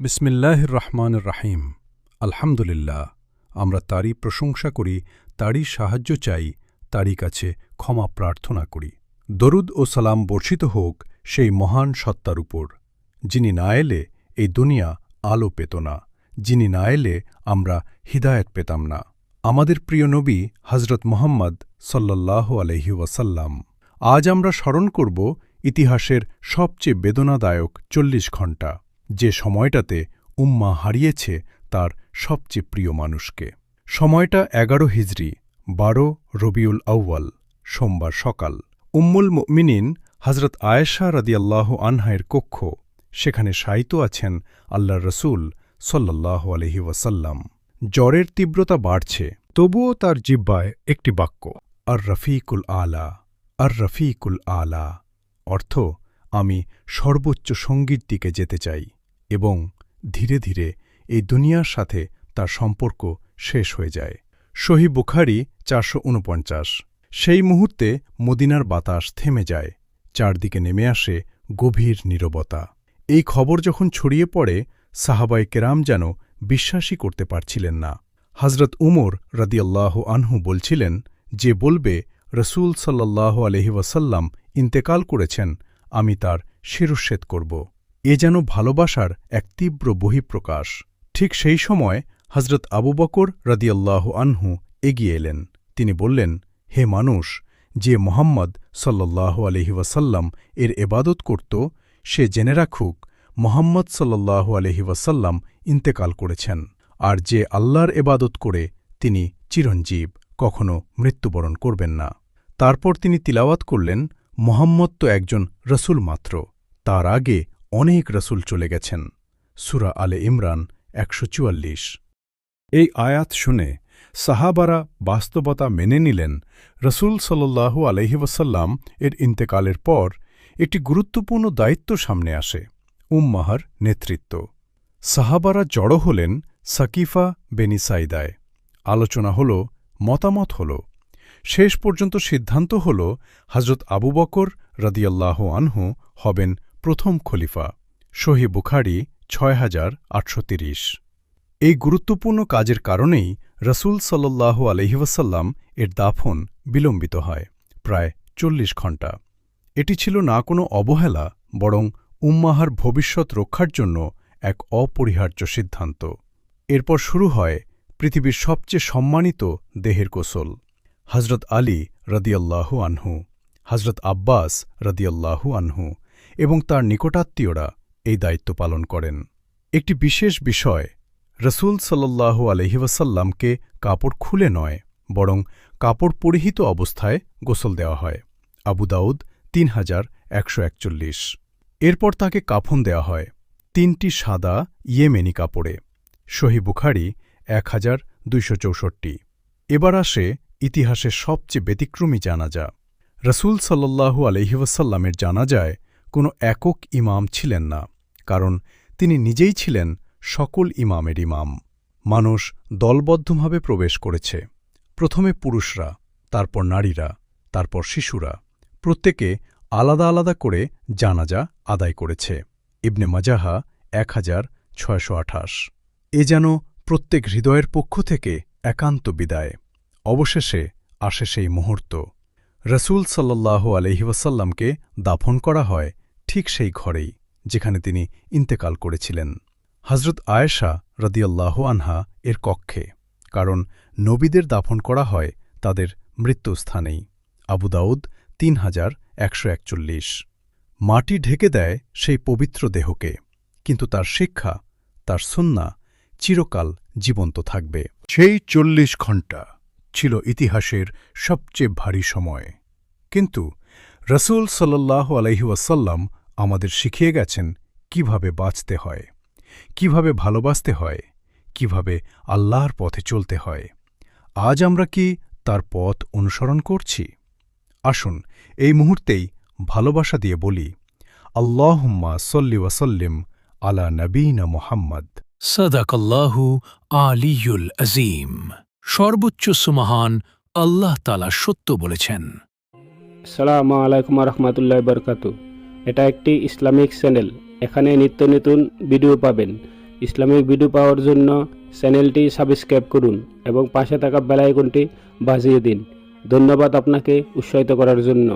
বিসমিল্লাহির রহমানির রহিম। আলহামদুলিল্লাহ, আমরা তারই প্রশংসা করি, তারই সাহায্য চাই, তারই কাছে ক্ষমা প্রার্থনা করি। দরুদ ও সালাম বর্ষিত হোক সেই মহান সত্তার উপর, যিনি না এলে এই দুনিয়া আলো পেত না, যিনি না এলে আমরা হিদায়াত পেতাম না। আমাদের প্রিয় নবী হজরত মুহাম্মদ সাল্লাল্লাহু আলাইহি ওয়াসাল্লাম। আজ আমরা স্মরণ করব ইতিহাসের সবচেয়ে বেদনাদায়ক ৪০ ঘণ্টা, যে সময়টাতে উম্মাহ হারিয়েছে তার সবচেয়ে প্রিয় মানুষকে। সময়টা ১১ হিজরি, ১২ রবিউল আউয়াল, সোমবার সকাল। উম্মুল মুমিনিন হজরত আয়েশা রাদিয়াল্লাহু আনহায়ের কক্ষ, সেখানে শায়িত আছেন আল্লাহর রসূল সাল্লাল্লাহু আলাইহি ওয়াসাল্লাম। জ্বরের তীব্রতা বাড়ছে, তবুও তার জিহ্বায় একটি বাক্য, আর রফিকুল আলা, আর রফিকুল আলা, অর্থ আমি সর্বোচ্চ সঙ্গীর দিকে যেতে চাই। এবং ধীরে ধীরে এই দুনিয়ার সাথে তার সম্পর্ক শেষ হয়ে যায়। সহিহ বুখারী ৪৪৯। সেই মুহূর্তে মদিনার বাতাস থেমে যায়, চারদিকে নেমে আসে গভীর নীরবতা। এই খবর যখন ছড়িয়ে পড়ে, সাহাবায়ে কেরাম যেন বিশ্বাসই করতে পারছিলেন না। হজরত উমর রাদিয়াল্লাহু আনহু বলছিলেন, যে বলবে রসূল সাল্লাল্লাহু আলাইহি ওয়াসাল্লাম ইন্তেকাল করেছেন, আমি তার শিরশ্ছেদ করব। এ যেন ভালোবাসার এক তীব্র বহিঃপ্রকাশ। ঠিক সেই সময় হজরত আবু বকর রাদিয়াল্লাহু আনহু এগিয়ে এলেন। তিনি বললেন, হে মানুষ, যে মোহাম্মদ সাল্লাল্লাহু আলাইহি ওয়াসাল্লাম এর এবাদত করত, সে জেনে রাখুক মোহাম্মদ সাল্লাল্লাহু আলাইহি ওয়াসাল্লাম ইন্তেকাল করেছেন। আর যে আল্লাহর এবাদত করে তিনি চিরঞ্জীব, কখনো মৃত্যুবরণ করবেন না। তারপর তিনি তিলাওয়াত করলেন, মোহাম্মদ তো একজন রসুল মাত্র, তার আগে অনেক রসুল চলে গেছেন। সূরা আলে ইমরান ১৪৪। এই আয়াত শুনে সাহাবারা বাস্তবতা মেনে নিলেন। রসূল সাল্লাল্লাহু আলাইহি ওয়াসাল্লাম এর ইন্তেকালের পর একটি গুরুত্বপূর্ণ দায়িত্ব সামনে আসে, উম্মাহর নেতৃত্ব। সাহাবারা জড়ো হলেন সাকিফা বেনি সাইদায়। আলোচনা হল, মতামত হল, শেষ পর্যন্ত সিদ্ধান্ত হল হজরত আবু বকর রাদিয়াল্লাহু আনহু হবেন প্রথম খলিফা। সহিহ বুখারী ৬৮৩০। এই গুরুত্বপূর্ণ কাজের কারণেই রসূল সাল্লাল্লাহু আলাইহি ওয়াসাল্লাম এর দাফন বিলম্বিত হয় প্রায় ৪০ ঘণ্টা। এটি ছিল না কোনো অবহেলা, বরং উম্মাহর ভবিষ্যৎ রক্ষার জন্য এক অপরিহার্য সিদ্ধান্ত। এরপর শুরু হয় পৃথিবীর সবচেয়ে সম্মানিত দেহের গোসল। হজরত আলী রাদিয়াল্লাহু আনহু, হজরত আব্বাস রাদিয়াল্লাহু আনহু এবং তার নিকটাত্মীয়রা এই দায়িত্ব পালন করেন। একটি বিশেষ বিষয়, রসূল সাল্লাল্লাহু আলাইহি ওয়াসাল্লামকে কাপড় খুলে নয়, বরং কাপড় পরিহিত অবস্থায় গোসল দেওয়া হয়। আবু দাউদ ৩১৪১। এরপর তাকে কাফন দেওয়া হয় ৩টি সাদা ইয়েমেনি কাপড়ে। সহিহ বুখারী ১২৬৪। এবার আসে ইতিহাসের সবচেয়ে ব্যতিক্রমী জানাজা। রসূল সাল্লাল্লাহু আলাইহি ওয়াসাল্লামের জানাজায় কোনো একক ইমাম ছিলেন না, কারণ তিনি নিজেই ছিলেন সকল ইমামের ইমাম। মানুষ দলবদ্ধভাবে প্রবেশ করেছে, প্রথমে পুরুষরা, তারপর নারীরা, তারপর শিশুরা। প্রত্যেকে আলাদা আলাদা করে জানাজা আদায় করেছে। ইবনে মাজাহা ১৬২৮। এ যেন প্রত্যেক হৃদয়ের পক্ষ থেকে একান্ত বিদায়। অবশেষে আসে সেই মুহূর্ত। রসূল সাল্লাল্লাহু আলাইহি ওয়াসাল্লামকে দাফন করা হয় ঠিক সেই ঘরেই যেখানে তিনি ইন্তেকাল করেছিলেন, হজরত আয়েশা রাদিয়াল্লাহু আনহা এর কক্ষে, কারণ নবীদের দাফন করা হয় তাদের মৃত্যুস্থানেই। আবু দাউদ ৩১৪১। মাটি ঢেকে দেয় সেই পবিত্র দেহকে, কিন্তু তার শিক্ষা, তার সুন্নাহ চিরকাল জীবন্ত থাকবে। সেই ৪০ ঘণ্টা ছিল ইতিহাসের সবচেয়ে ভারী সময়। কিন্তু রসূল সাল্লাল্লাহু আলাইহি ওয়াসাল্লাম আমাদের শিখিয়ে গেছেন কিভাবে বাঁচতে হয়, কিভাবে ভালোবাসতে হয়, কিভাবে আল্লাহর পথে চলতে হয়। আজ আমরা কি তার পথ অনুসরণ করছি? আসুন এই মুহূর্তেই ভালোবাসা দিয়ে বলি, আল্লাহুম্মা সল্লি ওয়াসাল্লিম আলা নবীনা মুহাম্মদ। সাদাকাল্লাহু আলিয়ুল আজিম। সর্বোচ্চ সুমহান আল্লাহ তাআলা সত্য বলেছেন। আসসালামু আলাইকুম রহমতুল্লাহ বরকাতু। এটা একটি ইসলামিক চ্যানেল। এখানে নিত্য নতুন ভিডিও পাবেন। ইসলামিক ভিডিও পাওয়ার জন্য চ্যানেলটি সাবস্ক্রাইব করুন এবং পাশে থাকা বেল আইকনটি বাজিয়ে দিন। ধন্যবাদ আপনাকে উৎসাহিত করার জন্য।